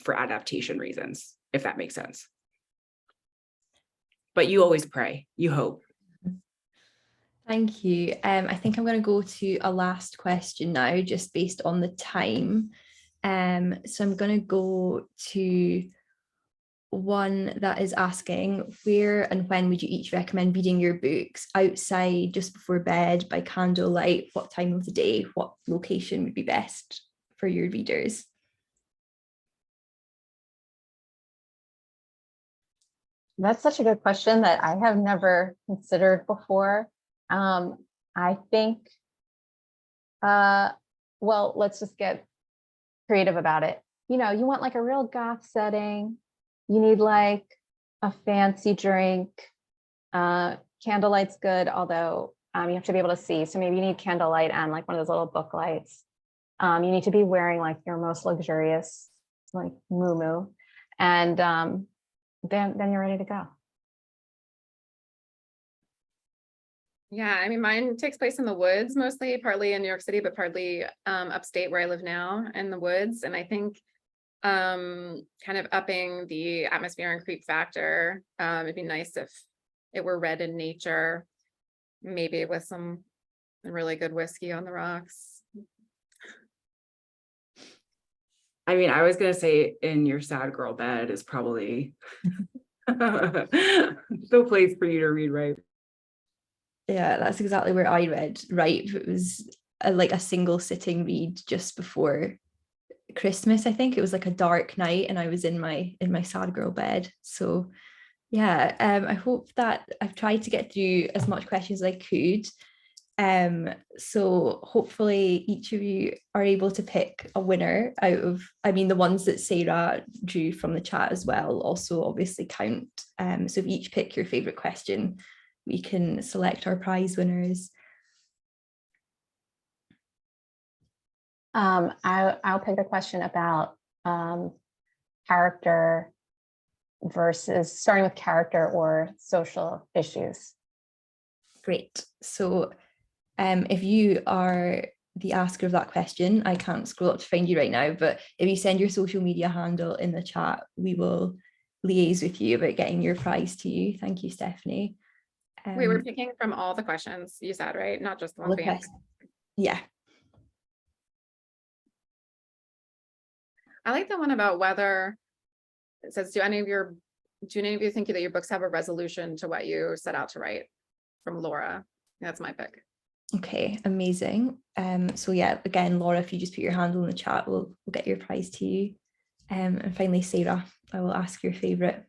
for adaptation reasons, if that makes sense. But you always pray, you hope. Thank you. I think I'm going to go to a last question now, just based on the time. So I'm going to go to, one that is asking, where and when would you each recommend reading your books? Outside, just before bed, by candlelight? What time of the day? What location would be best for your readers? That's such a good question that I have never considered before. I think, well, let's just get creative about it. You know, you want like a real goth setting. You need like a fancy drink. Candlelight's good, although you have to be able to see. So maybe you need candlelight and like one of those little book lights. You need to be wearing like your most luxurious, like muumuu, and then you're ready to go. Yeah, I mean, mine takes place in the woods, mostly, partly in New York City, but partly upstate where I live now in the woods. And I think kind of upping the atmosphere and creep factor. It'd be nice if it were read in nature, maybe with some really good whiskey on the rocks. I mean, I was gonna say in your sad girl bed is probably the place for you to read, right? Yeah, that's exactly where I read. Right, it was like a single sitting read just before Christmas. I think it was like a dark night, and I was in my sad girl bed. So yeah, I hope that I've tried to get through as much questions as I could. So hopefully each of you are able to pick a winner out of, I mean, the ones that Sarah drew from the chat as well also obviously count. So if each pick your favorite question, we can select our prize winners. I'll pick a question about character versus starting with character or social issues. Great. So if you are the asker of that question, I can't scroll up to find you right now, but if you send your social media handle in the chat, we will liaise with you about getting your prize to you. Thank you, Stephanie. Wait, we're picking from all the questions you said, right? Not just the ones we answered. Yeah. I like the one about whether it says, do any of you think that your books have a resolution to what you set out to write? From Laura. That's my pick. Okay, amazing. So yeah, again, Laura, if you just put your handle in the chat, we'll get your prize to you. And finally, Sarah, I will ask your favorite.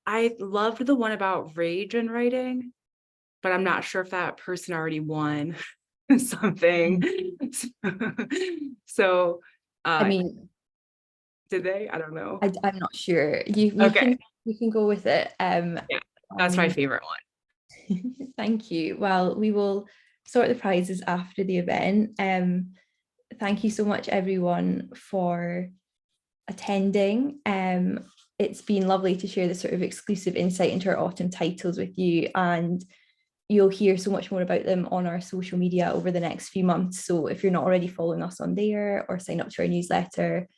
I loved the one about rage in writing, but I'm not sure if that person already won something. So I mean, did they? I don't know. I'm not sure. You can go with it. Yeah, that's my favorite one. Thank you. Well, we will sort the prizes after the event. Thank you so much, everyone, for attending. It's been lovely to share this sort of exclusive insight into our autumn titles with you, and you'll hear so much more about them on our social media over the next few months. So if you're not already following us on there or sign up to our newsletter,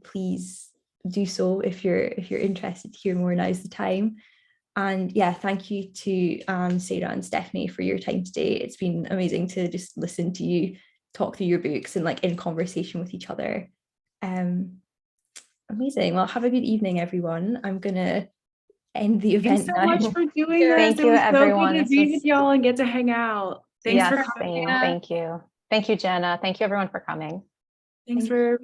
please do so if you're interested to hear more. Now's the time. And yeah, thank you to Sarah and Stephanie for your time today. It's been amazing to just listen to you talk through your books and like in conversation with each other. Amazing. Well, have a good evening, everyone. I'm gonna end the event. Thanks so much for doing this. Thank you, everyone. So good to be with y'all and get to hang out. Thanks for coming. Thank you. Thank you, Jenna. Thank you, everyone, for coming. Thanks for